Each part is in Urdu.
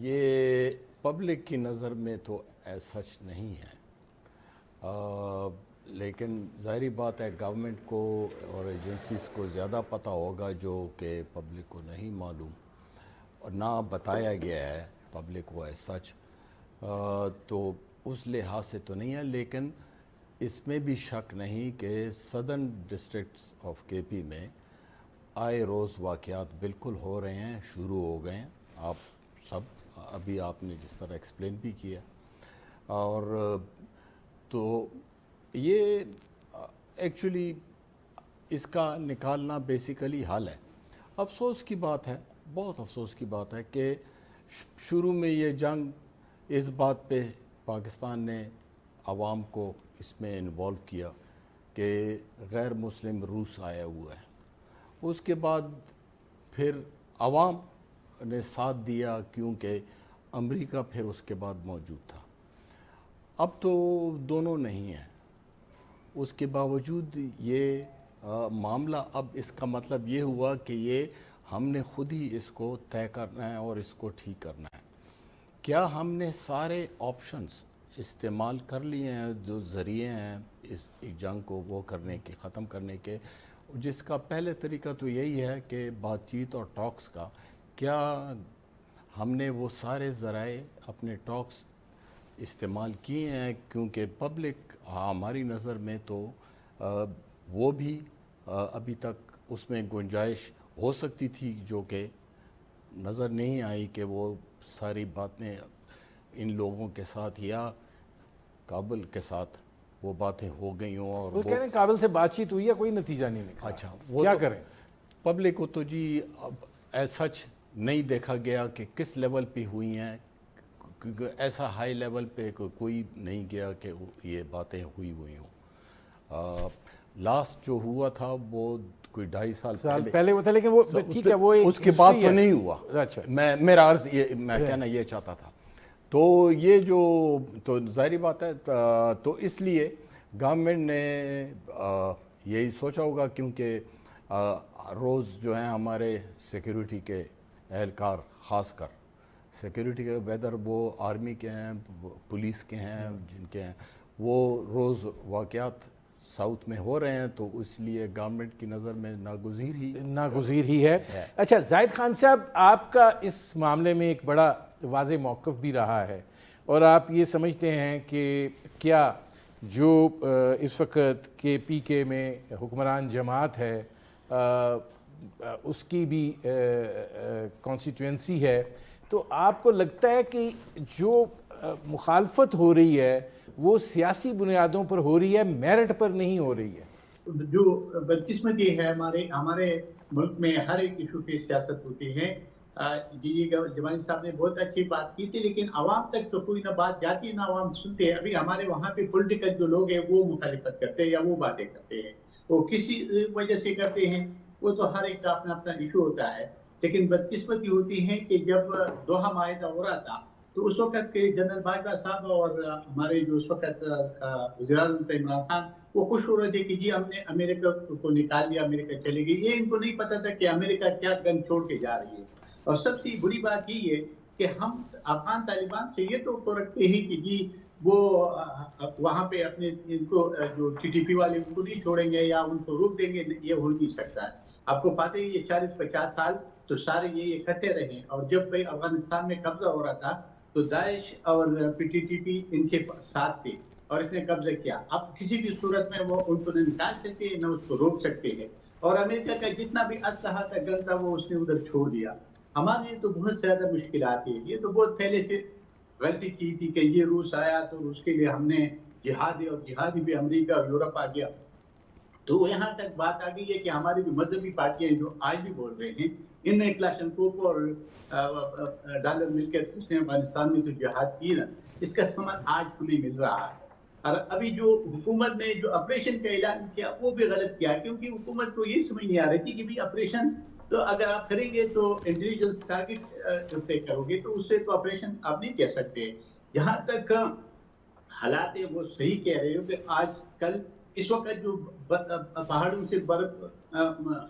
یہ پبلک کی نظر میں تو سچ نہیں ہے، لیکن ظاہری بات ہے گورنمنٹ کو اور ایجنسیز کو زیادہ پتہ ہوگا جو کہ پبلک کو نہیں معلوم اور نہ بتایا گیا ہے پبلک کو سچ، تو اس لحاظ سے تو نہیں ہے، لیکن اس میں بھی شک نہیں کہ سدرن ڈسٹرکٹس آف کے پی میں آئے روز واقعات بالکل ہو رہے ہیں، شروع ہو گئے ہیں، آپ سب ابھی آپ نے جس طرح ایکسپلین بھی کیا، اور تو یہ ایکچولی اس کا نکالنا بیسیکلی حل ہے۔ افسوس کی بات ہے، بہت افسوس کی بات ہے کہ شروع میں یہ جنگ اس بات پہ پاکستان نے عوام کو اس میں انوالو کیا کہ غیر مسلم روس آیا ہوا ہے، اس کے بعد پھر عوام نے ساتھ دیا کیونکہ امریکہ پھر اس کے بعد موجود تھا۔ اب تو دونوں نہیں ہیں، اس کے باوجود یہ معاملہ اب اس کا مطلب یہ ہوا کہ یہ ہم نے خود ہی اس کو طے کرنا ہے اور اس کو ٹھیک کرنا ہے۔ کیا ہم نے سارے آپشنز استعمال کر لیے ہیں جو ذریعے ہیں اس جنگ کو وہ کرنے کے، ختم کرنے کے، جس کا پہلے طریقہ تو یہی ہے کہ بات چیت اور ٹاکس کا، کیا ہم نے وہ سارے ذرائع اپنے ٹاکس استعمال کیے ہیں؟ کیونکہ پبلک ہماری نظر میں تو وہ بھی ابھی تک اس میں گنجائش ہو سکتی تھی جو کہ نظر نہیں آئی کہ وہ ساری باتیں ان لوگوں کے ساتھ یا کابل کے ساتھ وہ باتیں ہو گئی ہوں، اور وہ کہہ رہے ہیں کابل سے بات چیت ہوئی ہے، کوئی نتیجہ نہیں نکلا۔ اچھا، وہ کیا تو کریں؟ پبلک کو تو جی اب سچ نہیں دیکھا گیا کہ کس لیول پہ ہوئی ہیں، کیونکہ ایسا ہائی لیول پہ کوئی نہیں گیا کہ یہ باتیں ہوئی ہوں۔ لاسٹ جو ہوا تھا وہ کوئی 2.5 سال پہلے وہ تھا، لیکن وہ ٹھیک ہے، وہ اس کے بعد تو نہیں ہوا۔ اچھا، میرا عرض میں کہنا یہ چاہتا تھا، تو یہ جو تو ظاہری بات ہے، تو اس لیے گورنمنٹ نے یہی سوچا ہوگا، کیونکہ روز جو ہیں ہمارے سیکیورٹی کے اہلکار، خاص کر سیکیورٹی کے، ویدر وہ آرمی کے ہیں، پولیس کے ہیں، جن کے ہیں، وہ روز واقعات ساؤتھ میں ہو رہے ہیں، تو اس لیے گورنمنٹ کی نظر میں ناگزیر ہی ہے۔ اچھا زاہد خان صاحب، آپ کا اس معاملے میں ایک بڑا واضح موقف بھی رہا ہے، اور آپ یہ سمجھتے ہیں کہ کیا جو اس وقت کے پی کے میں حکمران جماعت ہے اس کی بھی کانسٹیٹوئنسی ہے، تو آپ کو لگتا ہے کہ جو مخالفت ہو رہی ہے وہ سیاسی بنیادوں پر ہو رہی ہے، میرٹ پر نہیں ہو رہی ہے؟ جو بدقسمتی ہے ہمارے ملک میں ہر ایک ایشو پہ سیاست ہوتی ہے۔ جی جمالی صاحب نے بہت اچھی بات کی تھی، لیکن عوام تک تو کوئی نہ بات جاتی ہے نہ عوام سنتے ہیں۔ ابھی ہمارے وہاں پہ پولیٹیکل جو لوگ ہیں وہ مخالفت کرتے ہیں یا وہ باتیں کرتے ہیں، وہ کسی وجہ سے کرتے ہیں، وہ تو ہر ایک کا اپنا اپنا ایشو ہوتا ہے۔ لیکن بدقسمتی ہوتی ہے کہ جب دوحہ معاہدہ ہو رہا تھا تو اس وقت کے جنرل باجوہ صاحب اور ہمارے جو اس وقت وزیر اعظم عمران خان وہ خوش ہو رہے تھے کہ جی ہم نے امریکہ کو نکال دیا، امریکہ چلے گئی۔ یہ ان کو نہیں پتا تھا کہ امریکہ کیا گن چھوڑ کے جا رہی ہے۔ اور سب سے بڑی بات یہ ہے کہ ہم افغان طالبان سے یہ تو رکھتے ہیں کہ جی وہ وہاں پہ اپنے ان کو جو ٹی ٹی پی والے ان کو نہیں چھوڑیں گے یا ان کو روک دیں گے، یہ ہو نہیں سکتا ہے۔ آپ کو پتہ ہے یہ 40-50 سال تو سارے یہ اکٹھے رہے، اور جب بھائی افغانستان میں قبضہ ہو رہا تھا تو داعش اور پی ٹی ٹی پی ان کے ساتھ تھے اور اس نے قبضہ کیا۔ اب کسی بھی صورت میں وہ ان کو نہ نکال سکتے نہ اس کو روک سکتے ہیں، اور امریکہ کا جتنا بھی اسلحہ تھا گن تھا وہ اس نے ادھر چھوڑ دیا۔ ہمارے لیے تو بہت زیادہ مشکلات ہیں۔ یہ تو بہت پہلے سے غلطی کی تھی کہ یہ روس آیا تو روس کے لیے ہم نے جہادی، اور جہادی بھی امریکہ اور یورپ آ گیا۔ تو یہاں تک بات آ گئی ہے کہ ہماری جو مذہبی پارٹیاں جو آج بھی بول رہے ہیں، ان نے کلاشنکوف اور ڈالر مل کر اس نے افغانستان میں تو جہاد کی نا، اس کا ثمر آج ہمیں مل رہا ہے۔ اور ابھی جو حکومت نے جو آپریشن کا اعلان کیا وہ بھی غلط کیا، کیونکہ حکومت کو یہ سمجھ نہیں آ رہی تھی کہ بھی آپریشن تو اگر آپ کریں گے تو انڈیویجولز ٹارگٹ پہ کرو گے تو اس سے تو آپریشن آپ نہیں کہہ سکتے۔ جہاں تک حالات ہے وہ صحیح کہہ رہے ہو کہ آج کل اس وقت جو پہاڑوں سے برف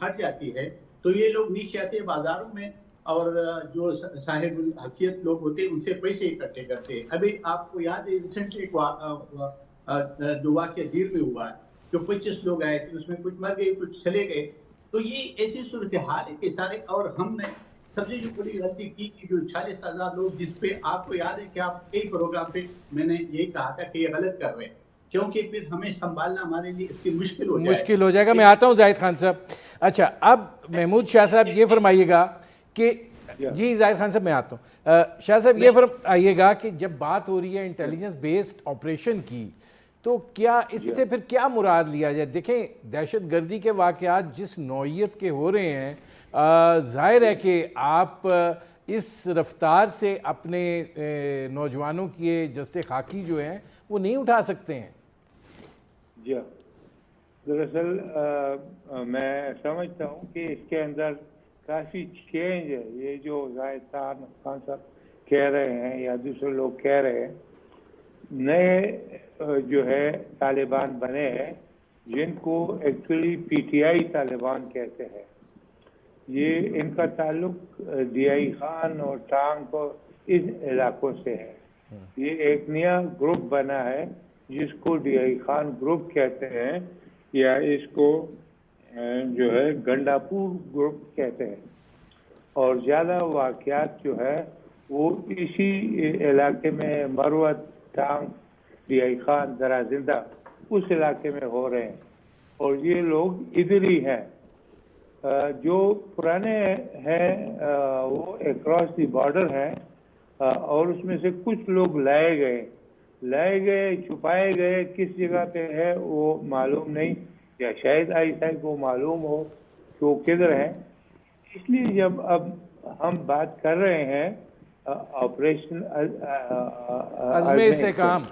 ہٹ جاتی ہے تو یہ لوگ نیچے آتے ہیں بازاروں میں اور جو صاحب الحیثیت لوگ ہوتے ہیں ان سے پیسے اکٹھے کرتے ہیں. ابھی آپ کو یاد ہے ریسنٹلی ایک جو واقعہ دیر میں ہوا ہے, جو 25 لوگ آئے تھے, اس میں کچھ مر گئے کچھ چلے گئے. تو یہ ایسی صورتحال ہے کہ سارے, اور ہم نے سب سے جو بڑی غلطی کی کہ جو 40,000 لوگ, جس پہ آپ کو یاد ہے کہ آپ کئی پروگرام پہ میں نے یہی کہا تھا کہ یہ غلط کر رہے ہیں, کیونکہ پھر ہمیں سنبھالنا ہمارے لیے اس کی مشکل ہو جائے گا. میں آتا ہوں زاہد خان صاحب. اچھا, اب محمود شاہ صاحب یہ فرمائیے گا کہ جی زاہد خان صاحب میں آتا ہوں. شاہ صاحب یہ فرمائیے گا کہ جب بات ہو رہی ہے انٹیلیجنس بیسڈ آپریشن کی, تو کیا اس سے پھر کیا مراد لیا جائے؟ دیکھیں دہشت گردی کے واقعات جس نوعیت کے ہو رہے ہیں, ظاہر ہے کہ آپ اس رفتار سے اپنے نوجوانوں کی جستے خاکی جو ہیں وہ نہیں اٹھا سکتے ہیں. جی دراصل میں سمجھتا ہوں کہ اس کے اندر کافی چینج ہے. یہ جو زاہد خان صاحب کہہ رہے ہیں یا دوسرے لوگ کہہ رہے ہیں, نئے جو ہے طالبان بنے ہیں جن کو actually P T I Taliban کہتے ہیں. یہ ان کا تعلق ڈی آئی خان اور ٹانگ اور ان علاقوں سے ہے. یہ ایک نیا گروپ بنا ہے جس کو ڈی آئی خان گروپ کہتے ہیں, یا اس کو جو ہے گنڈاپور گروپ کہتے ہیں. اور زیادہ واقعات جو ہے وہ اسی علاقے میں مروت, ٹانگ, ڈی آئی خان, درا زندہ اس علاقے میں ہو رہے ہیں. اور یہ لوگ ادھر ہی ہیں. جو پرانے ہیں وہ اکراس دی بارڈر ہیں, اور اس میں سے کچھ لوگ لائے گئے چھپائے گئے. کس جگہ پہ ہے وہ معلوم نہیں, یا شاید آئی کو معلوم ہو کہ وہ کدھر ہیں. اس لیے جب اب ہم بات کر رہے ہیں آپریشن عزم استحکام,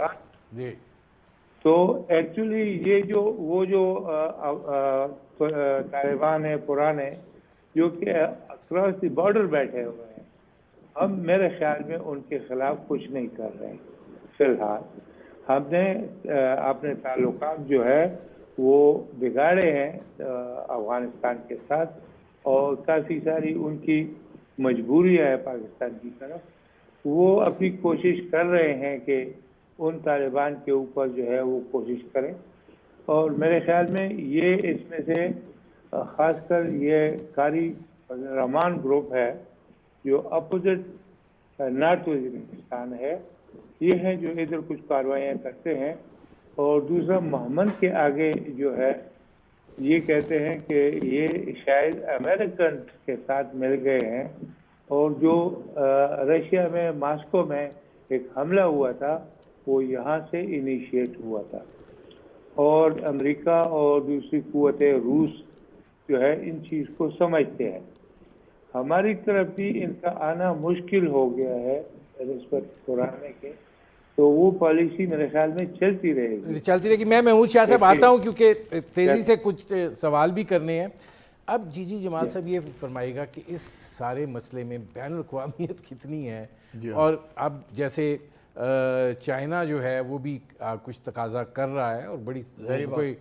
تو ایکچولی یہ وہ جو طالبان ہیں پرانے جو کہ اکراس دی بارڈر بیٹھے ہوئے ہیں, ہم میرے خیال میں ان کے خلاف کچھ نہیں کر رہے ہیں. فی الحال ہم نے اپنے تعلقات جو ہے وہ بگاڑے ہیں افغانستان کے ساتھ, اور کافی ساری ان کی مجبوری ہے پاکستان کی طرف. وہ اپنی کوشش کر رہے ہیں کہ ان طالبان کے اوپر جو ہے وہ کوشش کریں. اور میرے خیال میں یہ اس میں سے خاص کر یہ قاری رحمان گروپ ہے جو اپوزٹ نارتھ وزیرستان ہے, یہ ہے جو ادھر کچھ کاروائیاں کرتے ہیں. اور دوسرا محمد کے آگے جو ہے یہ کہتے ہیں کہ یہ شاید امریکن کے ساتھ مل گئے ہیں, اور جو رشیا میں ماسکو میں ایک حملہ ہوا تھا وہ یہاں سے انیشیٹ ہوا تھا. اور امریکہ اور دوسری قوتیں روس جو ہے ان چیز کو سمجھتے ہیں. ہماری طرف بھی ان کا آنا مشکل ہو گیا ہے نسبت پرانے کے, تو وہ پالیسی میرے خیال میں چلتی رہے گی. میں محمود شاہ صاحب آتا ہوں کیونکہ تیزی سے کچھ سوال بھی کرنے ہیں. اب جی جمال صاحب یہ فرمائے گا کہ اس سارے مسئلے میں بین الاقوامیت کتنی ہے, اور اب جیسے چائنا جو ہے وہ بھی کچھ تقاضا کر رہا ہے, اور بڑی کوئی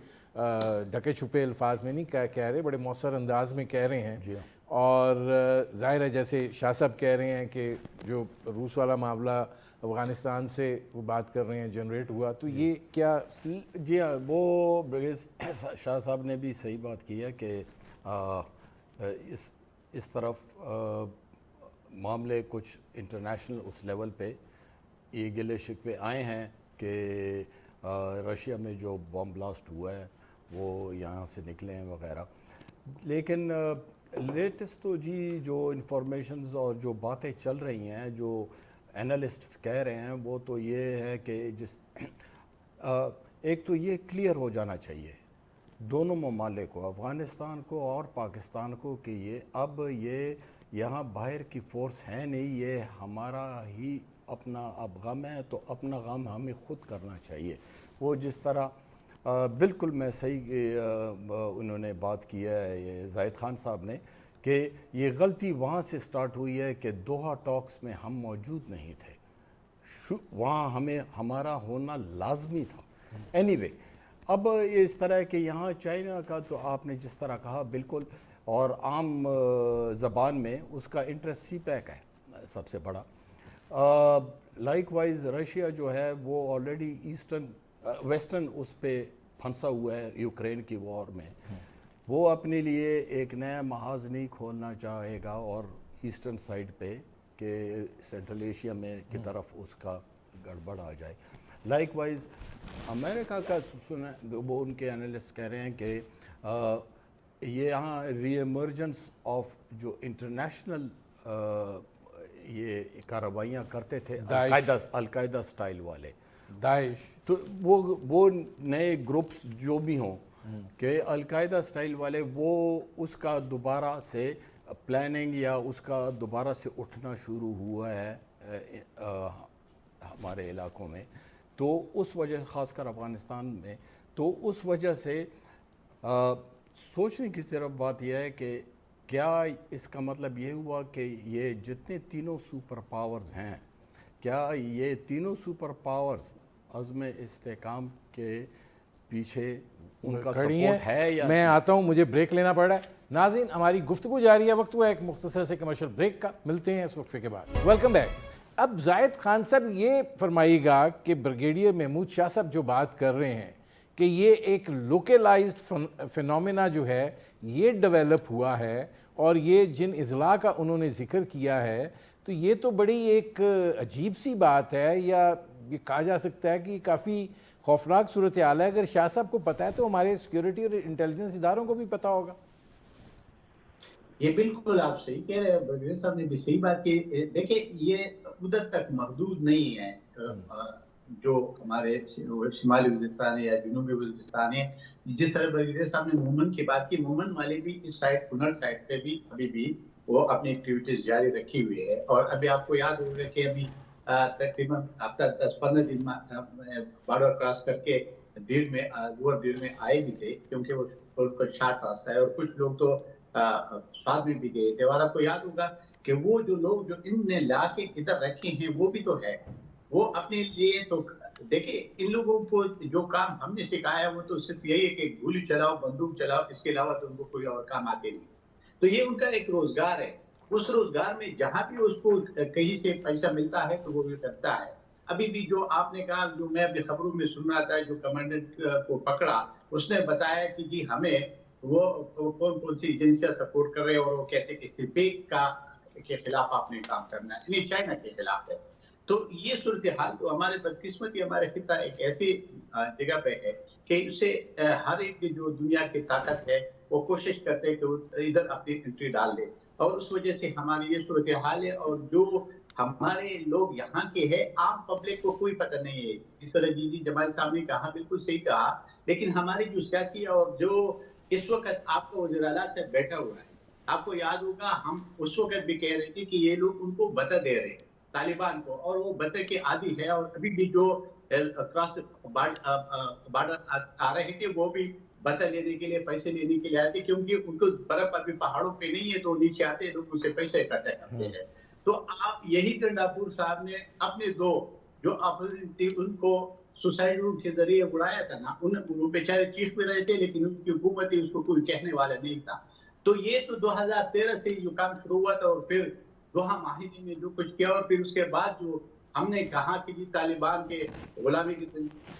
ڈھکے چھپے الفاظ میں نہیں کہہ رہے, بڑے مؤثر انداز میں کہہ رہے ہیں. اور ظاہر ہے جیسے شاہ صاحب کہہ رہے ہیں کہ جو روس والا معاملہ افغانستان سے وہ بات کر رہے ہیں جنریٹ ہوا, تو یہ کیا؟ جی ہاں, وہ شاہ صاحب نے بھی صحیح بات کی ہے کہ اس طرف معاملے کچھ انٹرنیشنل اس لیول پہ یہ گلے شکوے آئے ہیں کہ رشیا میں جو بم بلاسٹ ہوا ہے وہ یہاں سے نکلے ہیں وغیرہ. لیکن لیٹسٹ تو جی جو انفارمیشنز اور جو باتیں چل رہی ہیں, جو اینالسٹس کہہ رہے ہیں, وہ تو یہ ہے کہ ایک تو یہ کلیئر ہو جانا چاہیے دونوں ممالک کو, افغانستان کو اور پاکستان کو, کہ یہ یہاں باہر کی فورس ہے نہیں, یہ ہمارا ہی اپنا اب غم ہے, تو اپنا غم ہمیں خود کرنا چاہیے. وہ جس طرح بالکل میں صحیح انہوں نے بات کی ہے یہ زاہد خان صاحب نے, کہ یہ غلطی وہاں سے سٹارٹ ہوئی ہے کہ دوحہ ٹاکس میں ہم موجود نہیں تھے, وہاں ہمارا ہونا لازمی تھا. اینی وے اب اس طرح کہ یہاں چائنا کا تو آپ نے جس طرح کہا بالکل اور عام زبان میں اس کا انٹرسٹ سی پیک ہے سب سے بڑا. لائک وائز رشیا جو ہے وہ آلریڈی ویسٹرن اس پہ پھنسا ہوا ہے یوکرین کی وار میں. وہ اپنے لیے ایک نیا محاذ نہیں کھولنا چاہے گا اور ایسٹرن سائڈ پہ کہ سینٹرل ایشیا میں کی طرف اس کا گڑبڑ آ جائے. لائک وائز امریکہ کا سنا وہ ان کے انالسٹ کہہ رہے ہیں کہ یہ یہاں ری ایمرجنس آف جو انٹرنیشنل یہ کارروائیاں کرتے تھے القاعدہ سٹائل والے داعش، تو وہ نئے گروپس جو بھی ہوں کہ القاعدہ سٹائل والے وہ اس کا دوبارہ سے پلاننگ یا اس کا دوبارہ سے اٹھنا شروع ہوا ہے ہمارے علاقوں میں. تو اس وجہ خاص کر افغانستان میں تو اس وجہ سے سوچنے کی صرف بات یہ ہے کہ کیا اس کا مطلب یہ ہوا کہ یہ جتنے تینوں سپر پاورز ہیں کیا یہ تینوں سپر پاورز عزم استحکام کے پیچھے ان کا سپورٹ ہے یا میں آتا ہوں، مجھے بریک لینا پڑ رہا ہے. ناظرین ہماری گفتگو جاری ہے، وقت ہوا ایک مختصر سے کمرشل بریک کا، ملتے ہیں اس وقفے کے بعد. Welcome back. اب زاہد خان صاحب یہ فرمائیے گا کہ بریگیڈیئر محمود شاہ صاحب جو بات کر رہے ہیں کہ یہ ایک لوکلائزڈ فینومینا جو ہے یہ ڈیولپ ہوا ہے اور یہ جن اضلاع کا انہوں نے ذکر کیا ہے تو یہ تو بڑی ایک عجیب سی بات ہے، یا یہ کہا جا سکتا ہے کہ کافی خوفناک صورتحال ہے. اگر شاہ صاحب کو پتہ ہے تو ہمارے سیکیورٹی اور انٹیلیجنس اداروں کو بھی پتہ ہوگا. یہ بالکل آپ صحیح کہہ رہے ہیں، بریگیڈیئر صاحب نے بھی صحیح بات کی. دیکھیں یہ ادھر تک محدود نہیں ہے جو ہمارے شمالی وزیرستان ہے یا جنوبی وزیرستان ہے. جس طرح بریگیڈیئر صاحب نے مومن کی بات کی، مومن والے بھی اس سائڈ کنڑ سائڈ پہ بھی ابھی بھی وہ اپنی ایکٹیویٹیز جاری رکھی ہوئی ہے. اور ابھی آپ کو یاد ہوگا کہ ابھی تقریباً ہفتہ 10-15 دن بارڈر کراس کر کے دیر میں آئے بھی تھے کیونکہ وہ شارٹ راستہ ہے اور کچھ لوگ تو ساتھ میں بھی گئے تھے. اور آپ کو یاد ہوگا کہ وہ جو لوگ جو ان نے لا کے ادھر رکھے ہیں وہ بھی تو ہے، وہ اپنے لیے تو دیکھیں ان لوگوں کو جو کام ہم نے سکھایا وہ تو صرف یہی ہے کہ گولی چلاؤ، بندوق چلاؤ، اس کے علاوہ تو ان کو کوئی اور کام آتے نہیں. تو یہ ان کا ایک روزگار ہے. اس روزگار میں جہاں بھی اس کو کہیں سے پیسہ ملتا ہے تو وہ بھی کرتا ہے. ابھی بھی جو آپ نے کہا، جو میں ابھی خبروں میں سن رہا تھا، جو کمانڈنٹ کو پکڑا اس نے بتایا کہ جی ہمیں وہ کون سی ایجنسیاں سپورٹ کر رہے ہیں اور وہ کہتے ہیں کہ سپیک کے خلاف آپ نے کام کرنا ہے، یعنی چائنا کے خلاف ہے. تو یہ صورتحال تو ہمارے بدقسمتی ہمارے خطہ ایک ایسی جگہ پہ ہے کہ اس سے ہر ایک جو دنیا کی طاقت ہے وہ کوشش کرتے ہیں کہ وہ ادھر اپنی انٹری ڈال دے اور اس وجہ سے ہماری یہ صورتحال ہے. اور جو ہمارے لوگ یہاں کے ہیں عام پبلک کو کوئی پتہ نہیں ہے. جس طرح جی جمال صاحب نے کہا بالکل صحیح کہا، لیکن ہمارے جو سیاسی اور جو اس وقت آپ کو وزیر اعلیٰ سے بیٹھا ہوا ہے، آپ کو یاد ہوگا ہم اس وقت بھی کہہ رہے تھے کہ یہ لوگ ان کو بتا دے رہے ہیں طالبان کو، اور وہ بتے کے عادی ہے. اور ابھی بھی جو کراس بارڈر آ رہے تھے وہ بھی بتا لینے کے لیے، پیسے لینے کے لیے آئے تھے کیونکہ ان کو برف ابھی پہاڑوں پہ نہیں ہے تو نیچے آتے ہیں لوگ، اسے پیسے اکٹھا کرتے ہیں. تو آپ یہی گنڈاپور صاحب نے اپنے دو جو اپوزیشن تھی ان کو سوسائڈ روم کے ذریعے اڑایا تھا نا، وہ بیچارے چیخ میں رہے تھے لیکن ان کی حکومت ہی اس کو کوئی کہنے والا نہیں تھا. تو یہ تو 2013 سے جو کام شروع ہوا تھا اور پھر دوحہ معاہدے میں جو کچھ کیا اور پھر اس کے بعد جو ہم نے کہا کہ جی طالبان کے غلامی کے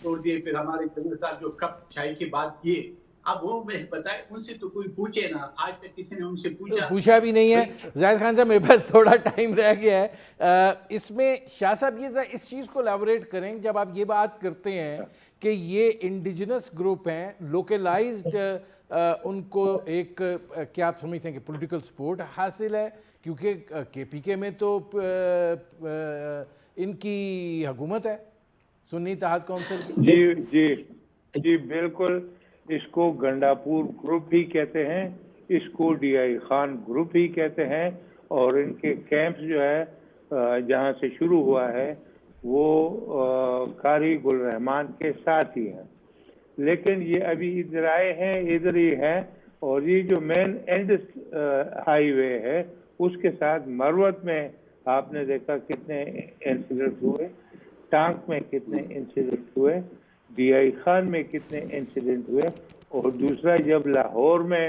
چھوڑ دیے، پھر ہمارے جنرل صاحب جو کپ چائے کی بات کیے، اب وہ میں بتائے ان سے تو کوئی پوچھے نا، آج تک کسی نے ان سے پوچھا بھی نہیں ہے. زاہد خان صاحب میرے پاس تھوڑا ٹائم رہ گیا ہے، اس میں شاہ صاحب یہ اس چیز کو الیبوریٹ کریں جب آپ یہ بات کرتے ہیں کہ یہ انڈیجنس گروپ ہیں، لوکلائزڈ، ان کو ایک کیا آپ سمجھتے ہیں کہ پولیٹیکل سپورٹ حاصل ہے کیونکہ کے پی کے میں تو ان کی حکومت ہے سنی اتحاد کونسل کی. جی بالکل. اس کو گنڈاپور گروپ بھی کہتے ہیں، اس کو ڈی آئی خان گروپ بھی کہتے ہیں، اور ان کے کیمپس جو ہے جہاں سے شروع ہوا ہے وہ قاری گل رحمان کے ساتھ ہی ہیں. لیکن یہ ابھی ادھر آئے ہیں، ادھر ہی ہیں، اور یہ جو مین اینڈ ہائی وے ہے اس کے ساتھ مروت میں آپ نے دیکھا کتنے انسیڈنٹ ہوئے، ٹانک میں کتنے انسیڈنٹ ہوئے، ڈی آئی خان میں کتنے انسیڈنٹ ہوئے، اور دوسرا جب لاہور میں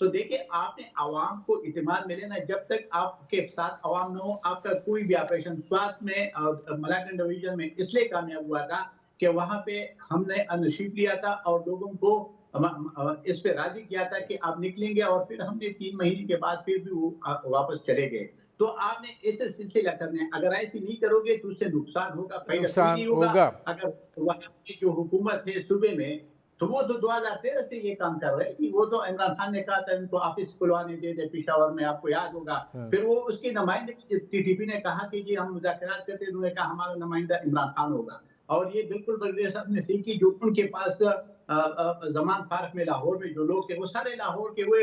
تو دیکھیں آپ نے عوام کو اعتماد ملے نا، جب تک آپ کے ساتھ عوام نہ ہو آپ کا کوئی بھی آپریشن سوات میں ملاکنڈ ڈویژن میں اس لیے کامیاب ہوا تھا کہ وہاں پہ ہم نے انوشیپ لیا تھا اور لوگوں کو اس پہ راضی کیا تھا کہ آپ نکلیں گے، اور پھر ہم نے 3 مہینے کے بعد پھر بھی وہ واپس چلے گئے. تو آپ نے ایسے سلسلہ کرنے، اگر ایسی نہیں کرو گے تو اس سے نقصان ہوگا، فائدہ کوئی نقصان نہیں ہوگا. ہوگا. اگر وہاں کی جو حکومت ہے صوبے میں، تو وہ تو 2013 سے یہ کام کر رہے ہیں. وہ تو عمران خان نے کہا تھا ان کو آفس کھلوانے دے دے پشاور میں، آپ کو یاد ہوگا. پھر وہ اس کی نمائندے ٹی ٹی پی نے کہا کہ جی ہم مذاکرات کرتے ہیں، انہوں نے کہا ہمارا نمائندہ عمران خان ہوگا. اور یہ بالکل برگزیر صاحب نے سیکھی، جو ان کے پاس زمان پارک میں لاہور میں جو لوگ تھے وہ سارے لاہور کے وہ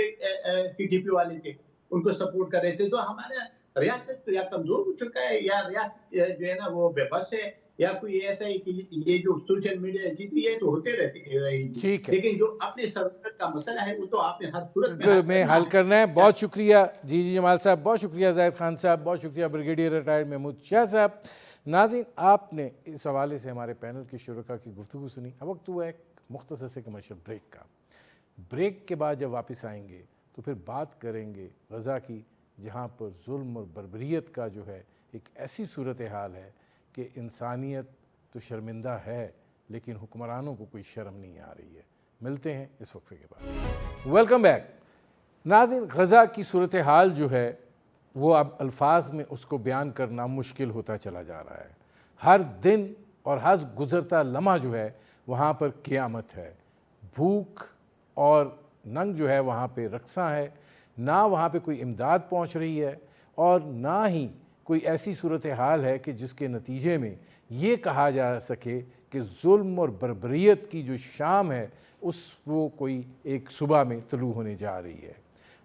ٹی ٹی پی والے تھے، ان کو سپورٹ کر رہے تھے. تو ہمارا ریاست یا کمزور ہو چکا ہے، یا ریاست جو ہے نا وہ بے بس ہے، یا کوئی ایسا ہے کہ یہ جو سوشل میڈیا جتنی ہے تو ہوتے رہے گی. ٹھیک ہے، لیکن جو اپنے سرورت کا مسئلہ ہے وہ تو آپ نے ہر صورت میں حل کرنا ہے. بہت شکریہ جی جمال صاحب، بہت شکریہ زاہد خان صاحب، بہت شکریہ بریگیڈیئر ریٹائرڈ محمود شاہ صاحب. ناظرین، آپ نے اس حوالے سے ہمارے پینل کی شرکاء کی گفتگو سنی. اب وقت ہوا ایک مختصر سے کمرشل بریک کا. بریک کے بعد جب واپس آئیں گے تو پھر بات کریں گے غزہ کی، جہاں پر ظلم اور بربریت کا جو ہے ایک ایسی صورتحال ہے کہ انسانیت تو شرمندہ ہے، لیکن حکمرانوں کو کوئی شرم نہیں آ رہی ہے. ملتے ہیں اس وقفے کے بعد. Welcome back. ناظرین، غزہ کی صورتحال جو ہے وہ اب الفاظ میں اس کو بیان کرنا مشکل ہوتا چلا جا رہا ہے. ہر دن اور ہر گزرتا لمحہ جو ہے وہاں پر قیامت ہے. بھوک اور ننگ جو ہے وہاں پہ رقصاں ہے. نہ وہاں پہ کوئی امداد پہنچ رہی ہے، اور نہ ہی کوئی ایسی صورتحال ہے کہ جس کے نتیجے میں یہ کہا جا سکے کہ ظلم اور بربریت کی جو شام ہے وہ کوئی ایک صبح میں طلوع ہونے جا رہی ہے.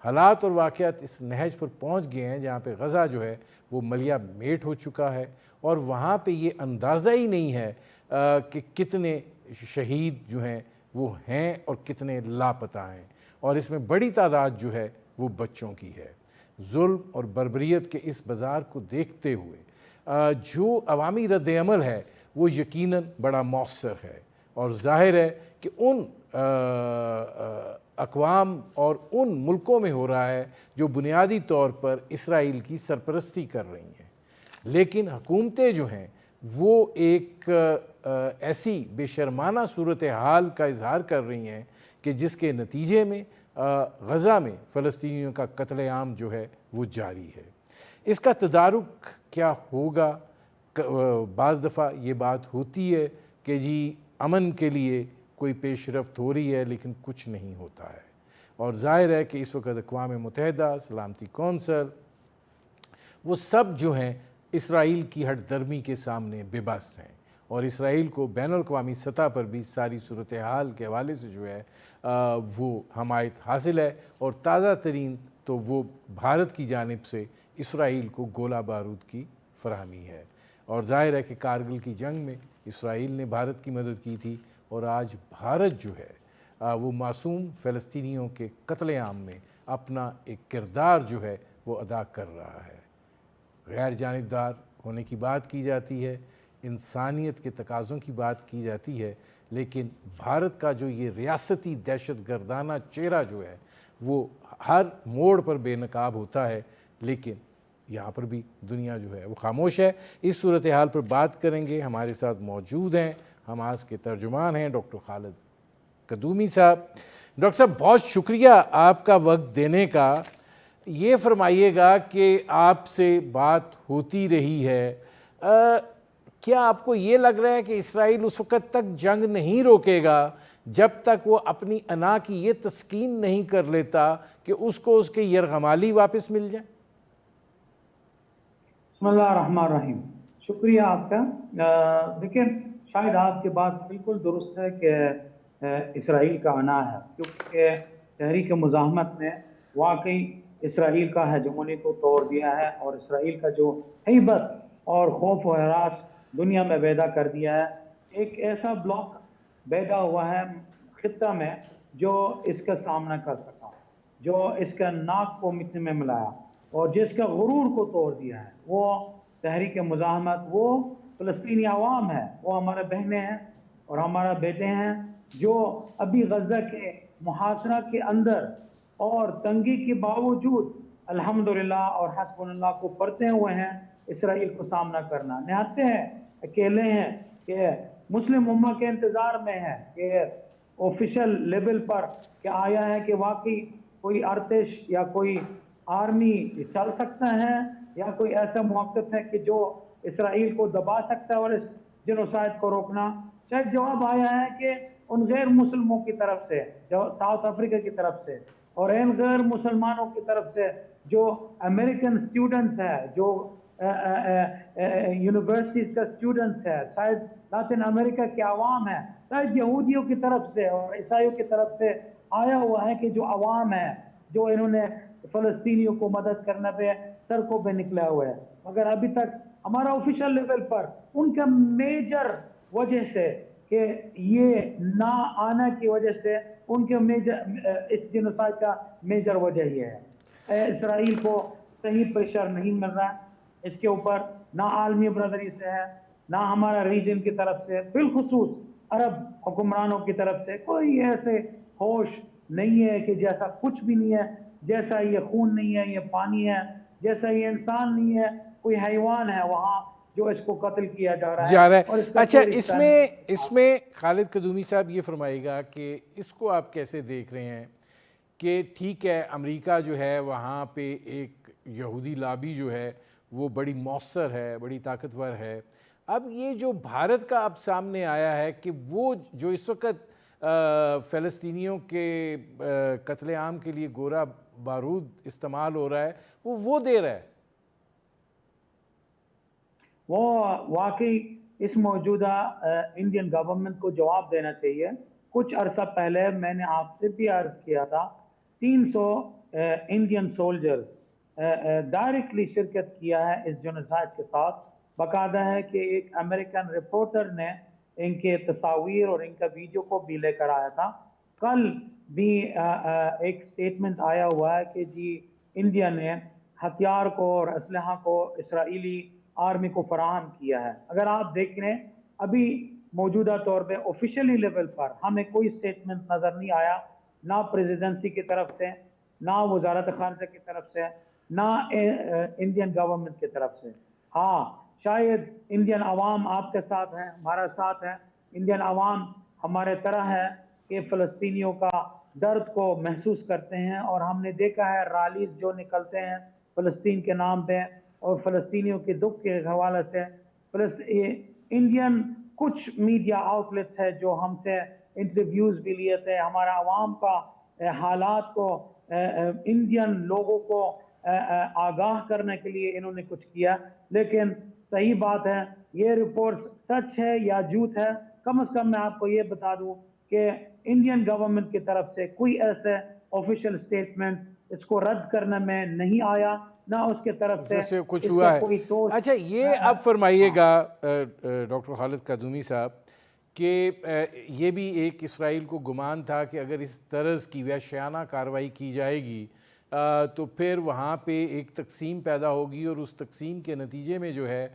حالات اور واقعات اس نہج پر پہنچ گئے ہیں جہاں پہ غزہ جو ہے وہ ملیا میٹ ہو چکا ہے، اور وہاں پہ یہ اندازہ ہی نہیں ہے کہ کتنے شہید جو ہیں وہ ہیں اور کتنے لاپتہ ہیں، اور اس میں بڑی تعداد جو ہے وہ بچوں کی ہے. ظلم اور بربریت کے اس بازار کو دیکھتے ہوئے جو عوامی رد عمل ہے وہ یقیناً بڑا مؤثر ہے، اور ظاہر ہے کہ ان اقوام اور ان ملکوں میں ہو رہا ہے جو بنیادی طور پر اسرائیل کی سرپرستی کر رہی ہیں. لیکن حکومتیں جو ہیں وہ ایک ایسی بے شرمانہ صورتحال کا اظہار کر رہی ہیں کہ جس کے نتیجے میں غزہ میں فلسطینیوں کا قتل عام جو ہے وہ جاری ہے. اس کا تدارک کیا ہوگا؟ بعض دفعہ یہ بات ہوتی ہے کہ جی امن کے لیے کوئی پیش رفت ہو رہی ہے، لیکن کچھ نہیں ہوتا ہے. اور ظاہر ہے کہ اس وقت اقوام متحدہ، سلامتی کونسل، وہ سب جو ہیں اسرائیل کی ہٹ درمی کے سامنے بے بس ہیں، اور اسرائیل کو بین الاقوامی سطح پر بھی ساری صورتحال کے حوالے سے جو ہے وہ حمایت حاصل ہے. اور تازہ ترین تو وہ بھارت کی جانب سے اسرائیل کو گولہ بارود کی فراہمی ہے. اور ظاہر ہے کہ کارگل کی جنگ میں اسرائیل نے بھارت کی مدد کی تھی، اور آج بھارت جو ہے وہ معصوم فلسطینیوں کے قتل عام میں اپنا ایک کردار جو ہے وہ ادا کر رہا ہے. غیر جانبدار ہونے کی بات کی جاتی ہے، انسانیت کے تقاضوں کی بات کی جاتی ہے، لیکن بھارت کا جو یہ ریاستی دہشت گردانہ چہرہ جو ہے وہ ہر موڑ پر بے نقاب ہوتا ہے، لیکن یہاں پر بھی دنیا جو ہے وہ خاموش ہے. اس صورتحال پر بات کریں گے. ہمارے ساتھ موجود ہیں حماس کے ترجمان ہیں ڈاکٹر خالد قدومی صاحب. ڈاکٹر صاحب، بہت شکریہ آپ کا وقت دینے کا. یہ فرمائیے گا کہ آپ سے بات ہوتی رہی ہے، کیا آپ کو یہ لگ رہا ہے کہ اسرائیل اس وقت تک جنگ نہیں روکے گا جب تک وہ اپنی انا کی یہ تسکین نہیں کر لیتا کہ اس کو اس کے یرغمالی واپس مل جائیں؟ بسم اللہ الرحمن الرحیم. شکریہ آپ کا. دیکھیں، شاید آپ کی بات بالکل درست ہے کہ اسرائیل کا انا ہے، کیونکہ تحریک مزاحمت نے واقعی اسرائیل کا ہیجمونی کو توڑ دیا ہے، اور اسرائیل کا جو ہیبت اور خوف و ہراس دنیا میں پیدا کر دیا ہے. ایک ایسا بلاک پیدا ہوا ہے خطہ میں جو اس کا سامنا کر سکا، جو اس کا ناک کو مٹی میں ملایا اور جس کا غرور کو توڑ دیا ہے. وہ تحریک مزاحمت، وہ فلسطینی عوام ہے، وہ ہمارے بہنیں ہیں اور ہمارا بیٹے ہیں جو ابھی غزہ کے محاصرہ کے اندر اور تنگی کے باوجود الحمدللہ اور حسبنا کو پڑھتے ہوئے ہیں اسرائیل کو سامنا کرنا. نہتے ہیں اکیلے ہیں کہ مسلم امہ کے انتظار میں ہے کہ آفیشل لیول پر کہ آیا ہے کہ واقعی کوئی ارتش یا کوئی آرمی چل سکتا ہے یا کوئی ایسا موقف ہے کہ جو اسرائیل کو دبا سکتا ہے اور اس جنوسائڈ کو روکنا. شاید جواب آیا ہے کہ ان غیر مسلموں کی طرف سے جو ساؤتھ افریقہ کی طرف سے اور ان غیر مسلمانوں کی طرف سے جو امریکن اسٹوڈنٹس ہے جو یونیورسٹیز کا اسٹوڈنٹس ہے شاید لاطن امریکہ کے عوام ہے شاید یہودیوں کی طرف سے اور عیسائیوں کی طرف سے آیا ہوا ہے کہ جو عوام ہے جو انہوں نے فلسطینیوں کو مدد کرنے پہ سڑکوں پہ نکلا ہوا ہے. مگر ابھی تک ہمارا آفیشل لیول پر ان کا میجر وجہ سے کہ یہ نہ آنے کی وجہ سے ان کے میجر اس جنوسائڈ کا میجر وجہ یہ ہے. اسرائیل کو صحیح پریشر نہیں مل رہا اس کے اوپر نہ عالمی برادری سے ہے نہ ہمارا ریجن کی طرف سے بالخصوص عرب حکمرانوں کی طرف سے کوئی ایسے ہوش نہیں ہے کہ جیسا کچھ بھی نہیں ہے جیسا یہ خون نہیں ہے یہ پانی ہے جیسا یہ انسان نہیں ہے کوئی حیوان ہے وہاں جو اس کو قتل کیا جا رہا ہے. اور اچھا اس میں خالد قدومی صاحب یہ فرمائے گا کہ اس کو آپ کیسے دیکھ رہے ہیں کہ ٹھیک ہے امریکہ جو ہے وہاں پہ ایک یہودی لابی جو ہے وہ بڑی مؤثر ہے بڑی طاقتور ہے. اب یہ جو بھارت کا اب سامنے آیا ہے کہ وہ جو اس وقت فلسطینیوں کے قتل عام کے لیے گورا بارود استعمال ہو رہا ہے وہ دے رہا ہے. وہ واقعی اس موجودہ انڈین گورنمنٹ کو جواب دینا چاہیے. کچھ عرصہ پہلے میں نے آپ سے بھی عرض کیا تھا 300 انڈین سولجر ڈائریکٹلی شرکت کیا ہے اس جنوسائڈ کے ساتھ. باقاعدہ ہے کہ ایک امریکن رپورٹر نے ان کے تصاویر اور ان کا ویڈیو کو بھی لے کر آیا تھا. کل بھی ایک سٹیٹمنٹ آیا ہوا ہے کہ جی انڈیا نے ہتھیار کو اور اسلحہ کو اسرائیلی آرمی کو فراہم کیا ہے. اگر آپ دیکھ لیں ابھی موجودہ طور پہ آفیشلی لیول پر ہمیں کوئی سٹیٹمنٹ نظر نہیں آیا نہ پریزیڈنسی کی طرف سے نہ وزارت خارجہ کی طرف سے نہ انڈین گورنمنٹ کی طرف سے. ہاں شاید انڈین عوام آپ کے ساتھ ہیں ہمارا ساتھ ہے. انڈین عوام ہمارے طرح ہے کہ فلسطینیوں کا درد کو محسوس کرتے ہیں اور ہم نے دیکھا ہے ریلیز جو نکلتے ہیں فلسطین کے نام پہ اور فلسطینیوں کے دکھ کے حوالے سے. انڈین کچھ میڈیا آؤٹ لیٹس ہے جو ہم سے انٹرویوز بھی لیے تھے. ہمارا عوام کا حالات کو انڈین لوگوں کو آگاہ کرنے کے لیے انہوں نے کچھ کیا. لیکن صحیح بات ہے یہ رپورٹ سچ ہے یا جھوٹ ہے کم از کم میں آپ کو یہ بتا دوں کہ انڈین گورنمنٹ کی طرف سے کوئی ایسے آفیشیل سٹیٹمنٹ اس کو رد کرنے میں نہیں آیا نہ اس کے طرف سے کچھ ہوا ہے. اچھا یہ اب فرمائیے گا ڈاکٹر خالد قدومی صاحب کہ یہ بھی ایک اسرائیل کو گمان تھا کہ اگر اس طرز کی وحشیانہ کارروائی کی جائے گی تو پھر وہاں پہ ایک تقسیم پیدا ہوگی اور اس تقسیم کے نتیجے میں جو ہے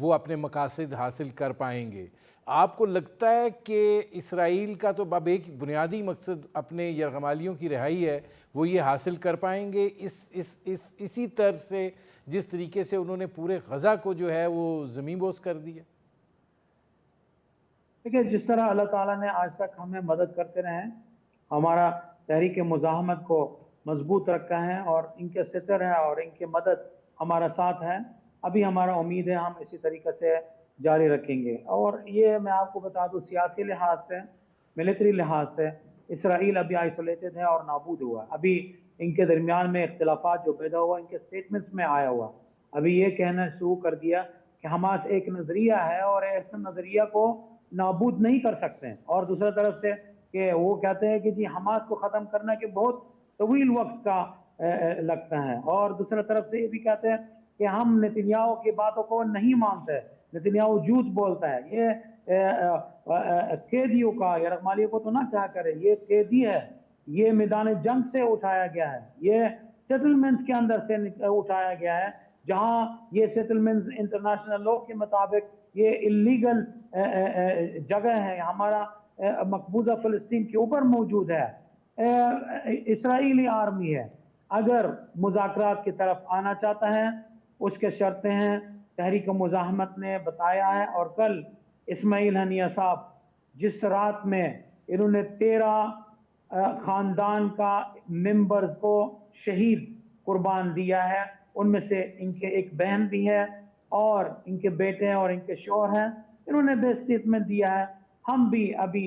وہ اپنے مقاصد حاصل کر پائیں گے. آپ کو لگتا ہے کہ اسرائیل کا تو اب ایک بنیادی مقصد اپنے یرغمالیوں کی رہائی ہے وہ یہ حاصل کر پائیں گے اسی طرز سے جس طریقے سے انہوں نے پورے غزہ کو جو ہے وہ زمین بوس کر دیا؟ دیکھیں جس طرح اللہ تعالیٰ نے آج تک ہمیں مدد کرتے رہے ہیں ہمارا تحریک مزاحمت کو مضبوط رکھا ہے اور ان کے ستر ہے اور ان کی مدد ہمارا ساتھ ہے. ابھی ہمارا امید ہے ہم اسی طریقے سے جاری رکھیں گے. اور یہ میں آپ کو بتا دوں سیاسی لحاظ سے ملٹری لحاظ سے اسرائیل ابھی آئسولیٹڈ ہے اور نابود ہوا. ابھی ان کے درمیان میں اختلافات جو پیدا ہوا ان کے سٹیٹمنٹس میں آیا ہوا. ابھی یہ کہنا شروع کر دیا کہ حماس ایک نظریہ ہے اور ایسے نظریہ کو نابود نہیں کر سکتے ہیں. اور دوسرے طرف سے کہ وہ کہتے ہیں کہ جی حماس کو ختم کرنا کہ بہت طویل وقت کا لگتا ہے. اور دوسرے طرف سے یہ بھی کہتے ہیں کہ ہم نتنیاہو کی باتوں کو نہیں مانتے. نتنیاہو جھوٹ بولتا ہے. یہ قیدیوں کا یرغمالیوں کو تو نہ کہا کرے یہ قیدی ہے. یہ میدان جنگ سے اٹھایا گیا ہے. یہ سیٹلمنٹ کے اندر سے اٹھایا گیا ہے جہاں یہ سیٹلمنٹ انٹرنیشنل لا کے مطابق یہ اللیگل جگہ ہے. ہمارا مقبوضہ فلسطین کے اوپر موجود ہے. اسرائیلی آرمی ہے، اگر مذاکرات کی طرف آنا چاہتا ہے اس کے شرطیں ہیں، تحریک مزاحمت نے بتایا ہے. اور کل اسماعیل ہنیہ صاحب جس رات میں انہوں نے 13 خاندان کا ممبرز کو شہید قربان دیا ہے، ان میں سے ان کے ایک بہن بھی ہے اور ان کے بیٹے اور ان کے شوہر ہیں، انہوں نے بے اسٹیٹمنٹ دیا ہے. ہم بھی ابھی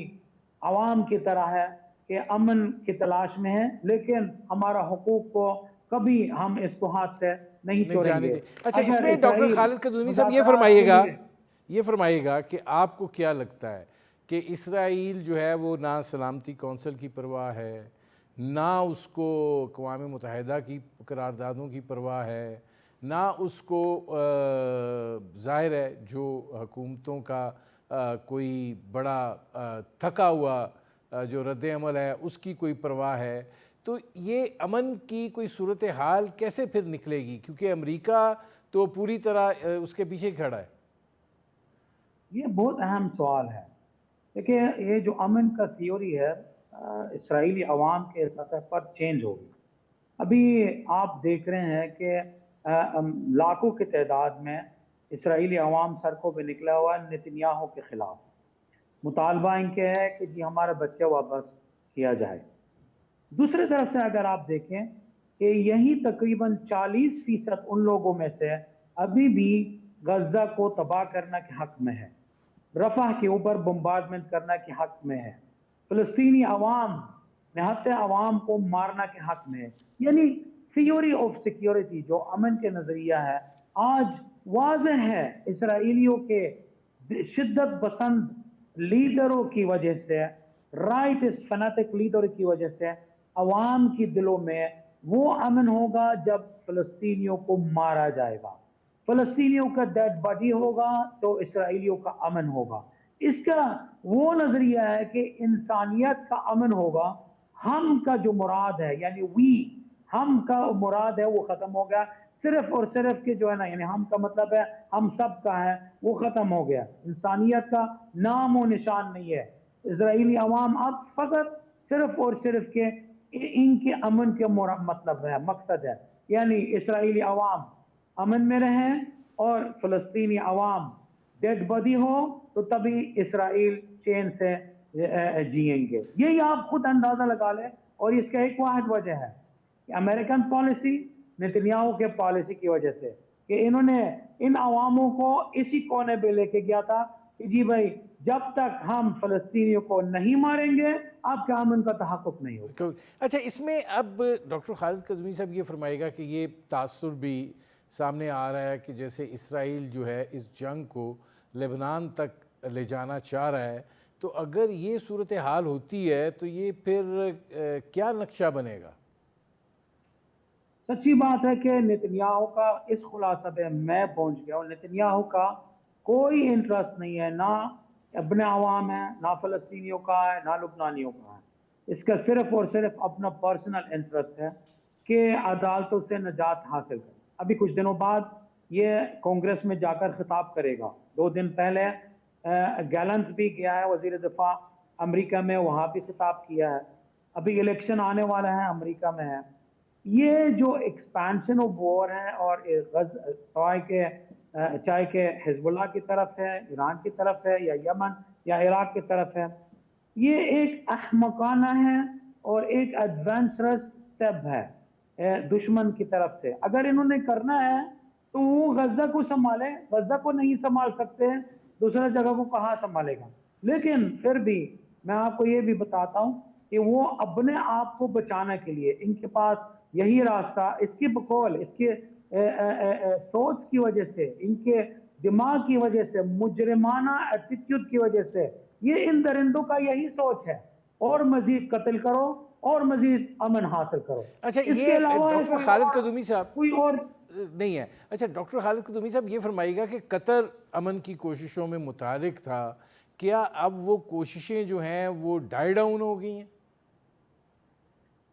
عوام کی طرح ہے کہ امن کی تلاش میں ہیں، لیکن ہمارا حقوق کو کبھی ہم اس کو ہاتھ سے نہیں نہیں چھوڑیں جانے گے. دیں. اچھا، اس اگر میں ڈاکٹر اسرائیل خالد قدومی صاحب مذاکرات کے یہ فرمائیے گا کہ آپ کو کیا لگتا ہے کہ اسرائیل جو ہے وہ نہ سلامتی کونسل کی پرواہ ہے، نہ اس کو اقوام متحدہ کی قراردادوں کی پرواہ ہے، نہ اس کو ظاہر ہے جو حکومتوں کا کوئی بڑا تھکا ہوا جو رد عمل ہے اس کی کوئی پرواہ ہے، تو یہ امن کی کوئی صورتحال کیسے پھر نکلے گی؟ کیونکہ امریکہ تو پوری طرح اس کے پیچھے کھڑا ہے. یہ بہت اہم سوال ہے. دیکھیں، یہ جو امن کا تھیوری ہے اسرائیلی عوام کے سطح پر چینج ہوگی. ابھی آپ دیکھ رہے ہیں کہ لاکھوں کی تعداد میں اسرائیلی عوام سڑکوں پہ نکلا ہوا ہے نتنیاہو کے خلاف. مطالبہ ان کے ہے کہ جی ہمارے بچے واپس کیا جائے. دوسری طرف سے اگر آپ دیکھیں کہ یہی تقریباً 40% ان لوگوں میں سے ابھی بھی غزہ کو تباہ کرنے کے حق میں ہے، رفح کے اوپر بمبارڈمنٹ کرنے کے حق میں ہے، فلسطینی عوام نہتے عوام کو مارنا کے حق میں ہے. یعنی تھیوری آف سیکیورٹی جو امن کے نظریہ ہے آج واضح ہے اسرائیلیوں کے شدت پسند لیڈروں کی وجہ سے، رائٹ فنیٹک لیڈر کی وجہ سے عوام کی دلوں میں وہ امن ہوگا جب فلسطینیوں کو مارا جائے گا، فلسطینیوں کا ڈیڈ باڈی ہوگا تو اسرائیلیوں کا امن ہوگا. اس کا وہ نظریہ ہے کہ انسانیت کا امن ہوگا، ہم کا جو مراد ہے یعنی ہم کا مراد ہے وہ ختم ہو گیا. صرف اور صرف کہ جو ہے نا یعنی ہم کا مطلب ہے ہم سب کا ہے وہ ختم ہو گیا. انسانیت کا نام و نشان نہیں ہے. اسرائیلی عوام اب فقط صرف اور صرف کہ ان کے امن کے مطلب ہے، مقصد ہے، یعنی اسرائیلی عوام امن میں رہیں اور فلسطینی عوام ڈیڈ باڈی ہو تو تبھی اسرائیل چین سے جئیں گے. یہی آپ خود اندازہ لگا لیں. اور اس کا ایک واحد وجہ ہے کہ امریکن پالیسی نتنیاہو کے پالیسی کی وجہ سے کہ انہوں نے ان عواموں کو اسی کونے پہ لے کے گیا تھا کہ جی بھائی جب تک ہم فلسطینیوں کو نہیں ماریں گے آپ کے امن کا تحقق نہیں ہوگا. اچھا، اس میں اب ڈاکٹر خالد قدومی صاحب یہ فرمائے گا کہ یہ تاثر بھی سامنے آ رہا ہے کہ جیسے اسرائیل جو ہے اس جنگ کو لبنان تک لے جانا چاہ رہا ہے، تو اگر یہ صورتحال ہوتی ہے تو یہ پھر کیا نقشہ بنے گا؟ سچی بات ہے کہ نتنیاہو کا اس خلاصہ پہ میں پہنچ گیا ہوں. نتنیاہو کا کوئی انٹرسٹ نہیں ہے، نہ ابن عوام ہے، نہ فلسطینیوں کا ہے، نہ لبنانیوں کا ہے. اس کا صرف اور صرف اپنا پرسنل انٹرسٹ ہے کہ عدالتوں سے نجات حاصل کرے. ابھی کچھ دنوں بعد یہ کانگریس میں جا کر خطاب کرے گا. 2 دن پہلے گیلنٹ بھی گیا ہے وزیر دفاع امریکہ میں، وہاں بھی خطاب کیا ہے. ابھی الیکشن آنے والا ہے امریکہ میں ہے. یہ جو ایکسپانشن آف وار ہے اور چاہے کہ حزب اللہ کی طرف ہے، ایران کی طرف ہے، یا یمن یا عراق کی طرف ہے، یہ ایک احمقانہ ہے اور ایک ایڈوینچرس سٹیپ ہے دشمن کی طرف سے. اگر انہوں نے کرنا ہے تو وہ غزہ کو سنبھالے، غزہ کو نہیں سنبھال سکتے دوسرا جگہ کو کہاں سنبھالے گا. لیکن پھر بھی میں آپ کو یہ بھی بتاتا ہوں کہ وہ اپنے آپ کو بچانے کے لیے ان کے پاس یہی راستہ، اس کی بقول، اس کے سوچ کی وجہ سے، ان کے دماغ کی وجہ سے، مجرمانہ ایٹیٹیوڈ کی وجہ سے، یہ ان درندوں کا یہی سوچ ہے، اور مزید قتل کرو اور مزید امن حاصل کرو. اچھا، اس یہ کے علاوہ ڈاکٹر خالد قدومی صاحب کوئی اور نہیں ہے. اچھا ڈاکٹر خالد قدومی صاحب یہ فرمائیے گا کہ قطر امن کی کوششوں میں متحرک تھا، کیا اب وہ کوششیں جو ہیں وہ ڈائی ڈاؤن ہو گئی ہیں؟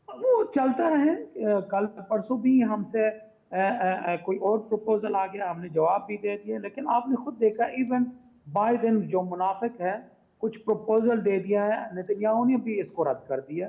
وہ چلتا رہے. کل پرسوں بھی ہم سے کوئی اور پروپوزل آ گیا، ہم نے جواب بھی دے دیا، لیکن آپ نے خود دیکھا ایون بائیڈن جو منافق ہے کچھ پروپوزل دے دیا ہے، نتنیاہو نے بھی اس کو رد کر دیا.